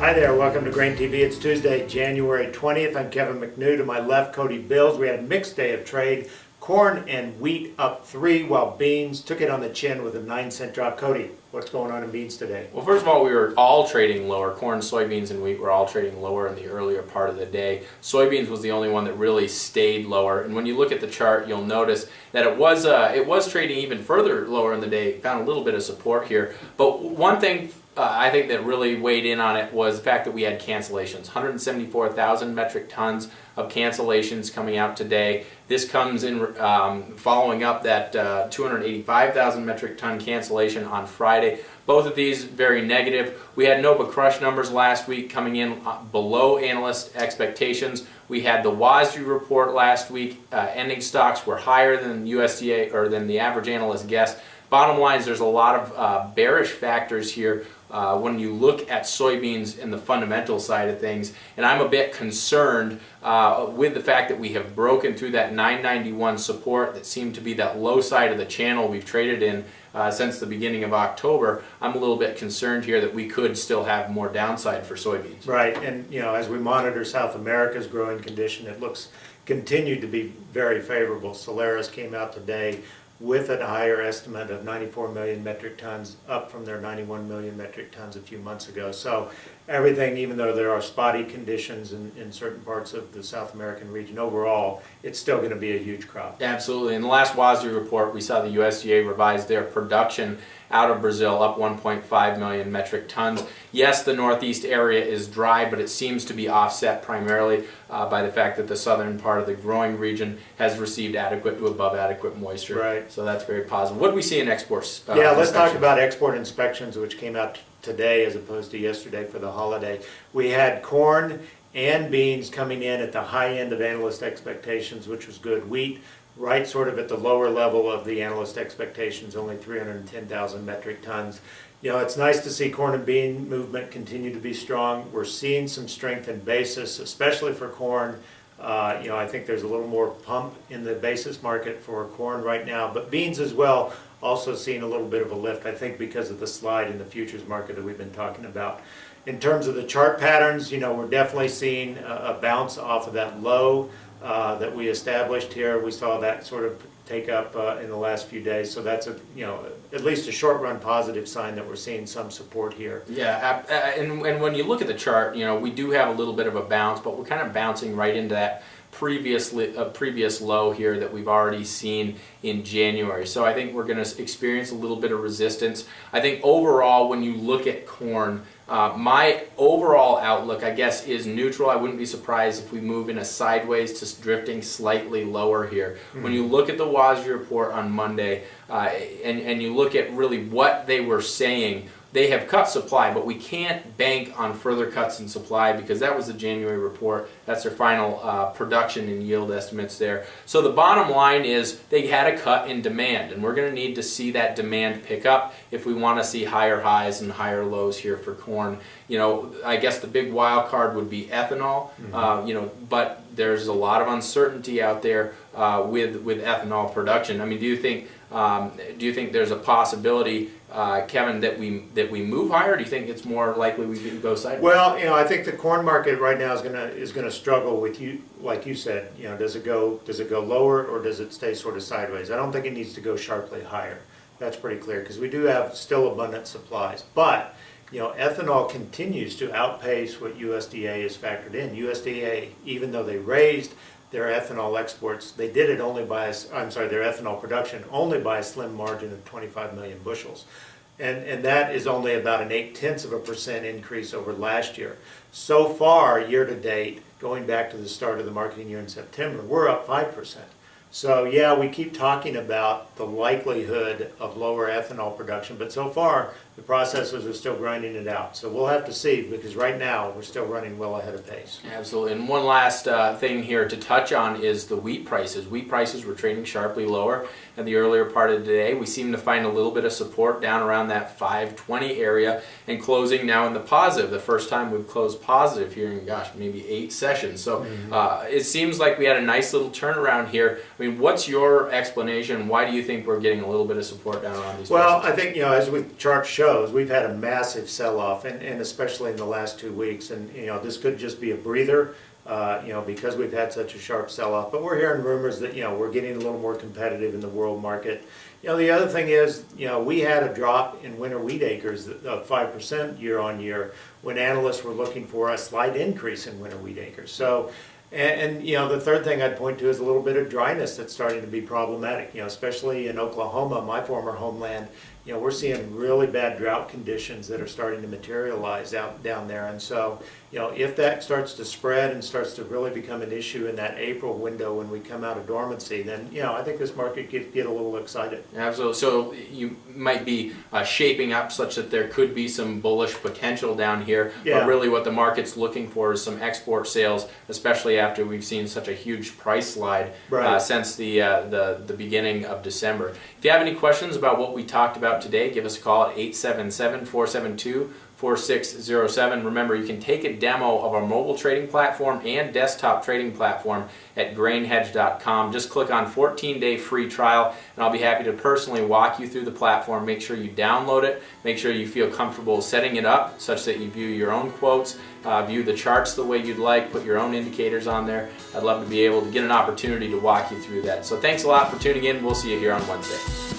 Hi there, welcome to GrainTV. It's Tuesday, January 20th. I'm Kevin McNew. To my left, Cody Bills. We had a mixed day of trade. Corn and wheat up 3, while beans took it on the chin with a 9-cent drop. Cody, what's going on in beans today? Well, first of all, we were all trading lower. Corn, soybeans, and wheat were all trading lower in the earlier part of the day. Soybeans was the only one that really stayed lower. And when you look at the chart, you'll notice that it was trading even further lower in the day. Found a little bit of support here. But one thing I think that really weighed in on it was the fact that we had cancellations. 174,000 metric tons of cancellations coming out today. This comes in following up that 285,000 metric ton cancellation on Friday. Both of these very negative. We had NOPA crush numbers last week coming in below analyst expectations. We had the WASDE report last week. Ending stocks were higher than USDA or than the average analyst guessed. Bottom line is there's a lot of bearish factors here when you look at soybeans and the fundamental side of things, and I'm a bit concerned with the fact that we have broken through that 991 support that seemed to be that low side of the channel we've traded in since the beginning of October. I'm a little bit concerned here that we could still have more downside for soybeans. Right, and as we monitor South America's growing condition, it looks continued to be very favorable. Solaris came out today with a higher estimate of 94 million metric tons, up from their 91 million metric tons a few months ago. So everything, even though there are spotty conditions in certain parts of the South American region, overall, it's still going to be a huge crop. Absolutely. In the last WASDE report, we saw the USDA revise their production out of Brazil up 1.5 million metric tons. Yes, the northeast area is dry, but it seems to be offset primarily by the fact that the southern part of the growing region has received adequate to above adequate moisture. Right. So that's very positive. What do we see in exports? Let's talk about export inspections, which came out today as opposed to yesterday for the holiday. We had corn and beans coming in at the high end of analyst expectations, which was good. Wheat, right sort of at the lower level of the analyst expectations, only 310,000 metric tons. It's nice to see corn and bean movement continue to be strong. We're seeing some strength in basis, especially for corn. I think there's a little more pump in the basis market for corn right now, but beans as well, also seeing a little bit of a lift, I think because of the slide in the futures market that we've been talking about. In terms of the chart patterns, we're definitely seeing a bounce off of that low that we established here. We saw that sort of take up in the last few days, so that's at least a short run positive sign that we're seeing some support here. Yeah, and when you look at the chart, we do have a little bit of a bounce, but we're kind of bouncing right into that previous low here that we've already seen in January. So I think we're going to experience a little bit of resistance. I think overall, when you look at corn, my overall outlook, I guess, is neutral. I wouldn't be surprised if we move in a sideways to drifting slightly lower here. When you look at the WASDE report on Monday and you look at really what they were saying, they have cut supply, but we can't bank on further cuts in supply because that was the January report. That's their final production and yield estimates there. So the bottom line is they had a cut in demand, and we're going to need to see that demand pick up if we want to see higher highs and higher lows here for corn. I guess the big wild card would be ethanol, but there's a lot of uncertainty out there with ethanol production. I mean, do you think there's a possibility, Kevin, that we move higher? Or do you think it's more likely we can go sideways? Well, I think the corn market right now is gonna struggle with like you said. Does it go lower or does it stay sort of sideways? I don't think it needs to go sharply higher. That's pretty clear because we do have still abundant supplies, but ethanol continues to outpace what USDA has factored in. USDA, even though they raised their ethanol exports, they did it only by, their ethanol production only by a slim margin of 25 million bushels. And that is only about an 0.8% increase over last year. So far, year to date, going back to the start of the marketing year in September, we're up 5%. So yeah, we keep talking about the likelihood of lower ethanol production, but so far the processors are still grinding it out. So we'll have to see, because right now we're still running well ahead of pace. Absolutely. And one last thing here to touch on is the wheat prices. Wheat prices were trading sharply lower in the earlier part of the day. We seem to find a little bit of support down around that 520 area and closing now in the positive. The first time we've closed positive here in, maybe 8 sessions. So it seems like we had a nice little turnaround here. I mean, what's your explanation? Why do you think we're getting a little bit of support down on these prices? Well, I think, as the chart shows, shows, we've had a massive sell-off, and especially in the last 2 weeks. And this could just be a breather, because we've had such a sharp sell-off. But we're hearing rumors that we're getting a little more competitive in the world market. The other thing is, we had a drop in winter wheat acres of 5% year on year, when analysts were looking for a slight increase in winter wheat acres. So, and the third thing I'd point to is a little bit of dryness that's starting to be problematic, especially in Oklahoma, my former homeland. We're seeing really bad drought conditions that are starting to materialize down there. And so, if that starts to spread and starts to really become an issue in that April window when we come out of dormancy, then, I think this market could get a little excited. Absolutely. So you might be shaping up such that there could be some bullish potential down here. Yeah. But really what the market's looking for is some export sales, especially after we've seen such a huge price slide Right. since the beginning of December. If you have any questions about what we talked about today, give us a call at 877-472-4607. Remember, you can take a demo of our mobile trading platform and desktop trading platform at grainhedge.com. Just click on 14-day free trial, and I'll be happy to personally walk you through the platform. Make sure you download it. Make sure you feel comfortable setting it up such that you view your own quotes, view the charts the way you'd like, put your own indicators on there. I'd love to be able to get an opportunity to walk you through that. So thanks a lot for tuning in. We'll see you here on Wednesday.